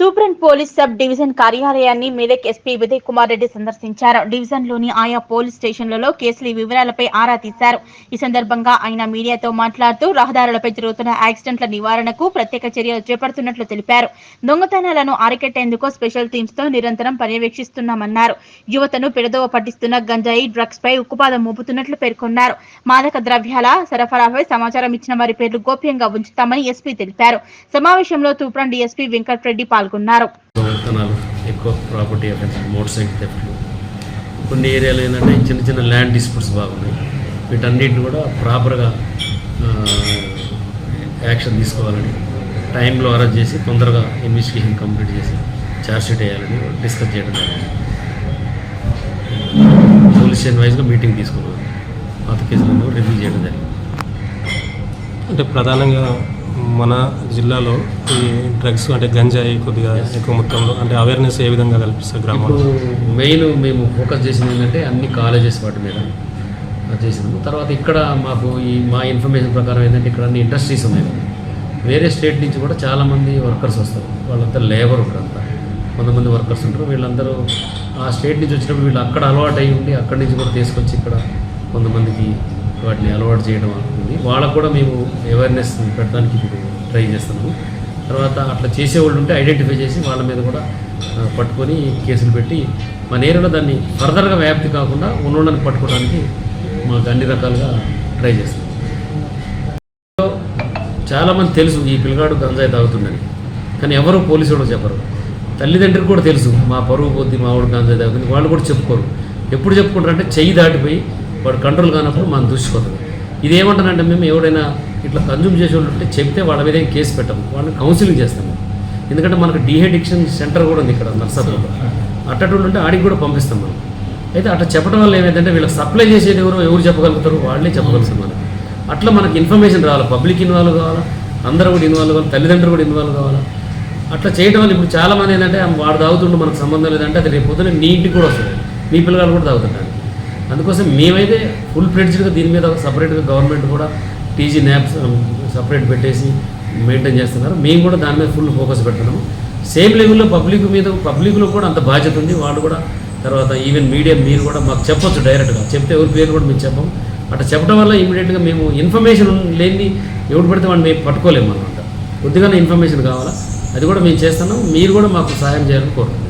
Toopran police sub division కార్యాలయాన్ని Medak SP Vijay Kumar Reddy సందర్శించారు. డివిజన్లోని ఆయా పోలీస్ స్టేషన్లలో కేసుల వివరాలపై ఆరా తీశారు. ఈ సందర్భంగా ఆయన మీడియాతో మాట్లాడుతూ రహదారులపై జరుగుతున్న యాక్సిడెంట్ల నివారణకు ప్రత్యేక చర్యలు చేపడుతున్నట్లు తెలిపారు. దొంగతనాలను అరికట్టేందుకు స్పెషల్ టీమ్స్ తో నిరంతరం పర్యవేక్షిస్తున్నామన్నారు. యువతను పెడదోవ పట్టిస్తున్న గంజాయి, డ్రగ్స్ పై ఉక్కుపాదం మోపుతున్నట్లు పేర్కొన్నారు. మాదక ద్రవ్యాల సరఫరాపై సమాచారం ఇచ్చిన వారి పేర్లు గోప్యంగా ఉంచుతామని ఎస్పీ తెలిపారు. సమావేశంలో తూప్రాన్ డీఎస్పీ వెంకట్రెడ్డి పాల్గొన్నారు. ఎక్కువ ప్రాపర్టీ అఫెన్స్, మోటార్ సైకిల్ థెఫ్ట్లు, కొన్ని ఏరియాలో ఏంటంటే చిన్న చిన్న ల్యాండ్ డిస్ప్యూట్స్ బాగున్నాయి. వీటన్నిటిని కూడా ప్రాపర్గా యాక్షన్ తీసుకోవాలని, టైంలో అరెస్ట్ చేసి తొందరగా ఇన్వెస్టిగేషన్ కంప్లీట్ చేసి ఛార్జ్షీట్ వేయాలని డిస్కస్ చేయడం జరిగింది. పోలీస్ స్టేషన్ వైజ్గా మీటింగ్ తీసుకున్నాం. పాత కేసులను రివ్యూ చేయడం జరిగింది. అంటే ప్రధానంగా మన జిల్లాలో ఈ డ్రగ్స్ అంటే గంజాయి కొద్దిగా ఎక్కువ మొత్తంలో అంటే అవేర్నెస్ ఏ విధంగా కల్పిస్తారు గ్రామాల్లో? మెయిన్ మేము ఫోకస్ చేసింది ఏంటంటే అన్ని కాలేజెస్ వాటి మీద చేసినాము. తర్వాత ఇక్కడ మాకు మా ఇన్ఫర్మేషన్ ప్రకారం ఏంటంటే ఇక్కడ అన్ని ఇండస్ట్రీస్ ఉన్నాయి. వేరే స్టేట్ నుంచి కూడా చాలామంది వర్కర్స్ వస్తారు. వాళ్ళంతా లేబర్ ఉంటారంతా, కొంతమంది వర్కర్స్ ఉంటారు. వీళ్ళందరూ ఆ స్టేట్ నుంచి వచ్చినప్పుడు వీళ్ళు అక్కడ అలవాటు అయ్యి ఉండి అక్కడి నుంచి కూడా తీసుకొచ్చి ఇక్కడ కొంతమందికి వాటిని అలవాటు చేయడం ఉంది. వాళ్ళకు కూడా మేము అవేర్నెస్ పెట్టడానికి ఇప్పుడు ట్రై చేస్తున్నాము. తర్వాత అట్లా చేసేవాళ్ళు ఉంటే ఐడెంటిఫై చేసి వాళ్ళ మీద కూడా పట్టుకొని కేసులు పెట్టి మన ఏరియాలో దాన్ని ఫర్దర్గా వ్యాప్తి కాకుండా ఉన్నోళ్ళని పట్టుకోవడానికి మాకు అన్ని రకాలుగా ట్రై చేస్తాం. చాలామంది తెలుసు ఈ పిల్లగాడు గంజాయి తాగుతుందని, కానీ ఎవరు పోలీసు కూడా చెప్పరు. తల్లిదండ్రులకు కూడా తెలుసు మా పరువు పొద్దు మా వాడు గంజాయి తాగుతుంది, వాళ్ళు కూడా చెప్పుకోరు. ఎప్పుడు చెప్పుకుంటారంటే చెయ్యి దాటిపోయి వాడు కంట్రోల్ కానప్పుడు మనం దూసిపోతుంది. ఇదేమంటానంటే మేము ఎవరైనా ఇట్లా కన్జ్యూమ్ చేసేవాళ్ళు ఉంటే చెప్తే వాళ్ళ మీద ఏం కేసు పెట్టము, వాళ్ళని కౌన్సిలింగ్ చేస్తాము. ఎందుకంటే మనకు డీహెడిక్షన్ సెంటర్ కూడా ఉంది ఇక్కడ నర్సాపూర్లో. అట్టటోళ్ళు ఉంటే ఆడికి కూడా పంపిస్తాం మనం. అయితే అట్లా చెప్పడం వల్ల ఏమైందంటే వీళ్ళకి సప్లై చేసేది ఎవరు చెప్పగలుగుతారు, వాళ్ళే చెప్పగలుగుతారు మనకు. అట్లా మనకి ఇన్ఫర్మేషన్ రావాలి, పబ్లిక్ ఇన్వాల్వ్ కావాలా, అందరూ కూడా ఇన్వాల్వ్ కావాలి, తల్లిదండ్రులు కూడా ఇన్వాల్వ్ కావాలా. అట్లా చేయడం వల్ల ఇప్పుడు చాలామంది ఏంటంటే వాడు తాగుతుండే మనకు సంబంధం లేదంటే అది రేపు పొద్దున నీ ఇంటికి కూడా వస్తుంది, మీ పిల్లగాళ్ళు కూడా తాగుతుంటారు. అందుకోసం మేమైతే ఫుల్ ఫ్లెడ్జ్డ్గా దీని మీద సపరేట్గా గవర్నమెంట్ కూడా టీజీ న్యాప్స్ సపరేట్ పెట్టేసి మెయింటైన్ చేస్తున్నారు. మేము కూడా దాని మీద ఫుల్ ఫోకస్ పెడుతున్నాము. సేమ్ లెవెల్లో పబ్లిక్లో కూడా అంత బాధ్యత ఉంది. వాళ్ళు కూడా తర్వాత ఈవెన్ మీడియా మీరు కూడా మాకు చెప్పొచ్చు, డైరెక్ట్గా చెప్తే ఎవరి పేరు కూడా మేము చెప్పము. అట్లా చెప్పడం వల్ల ఇమీడియట్గా మేము ఇన్ఫర్మేషన్ లేని ఎవరు పడితే వాడిని మేము పట్టుకోలేము అనమాట. కొద్దిగానే ఇన్ఫర్మేషన్ కావాలా, అది కూడా మేము చేస్తున్నాం. మీరు కూడా మాకు సహాయం చేయాలని కోరుతున్నాం.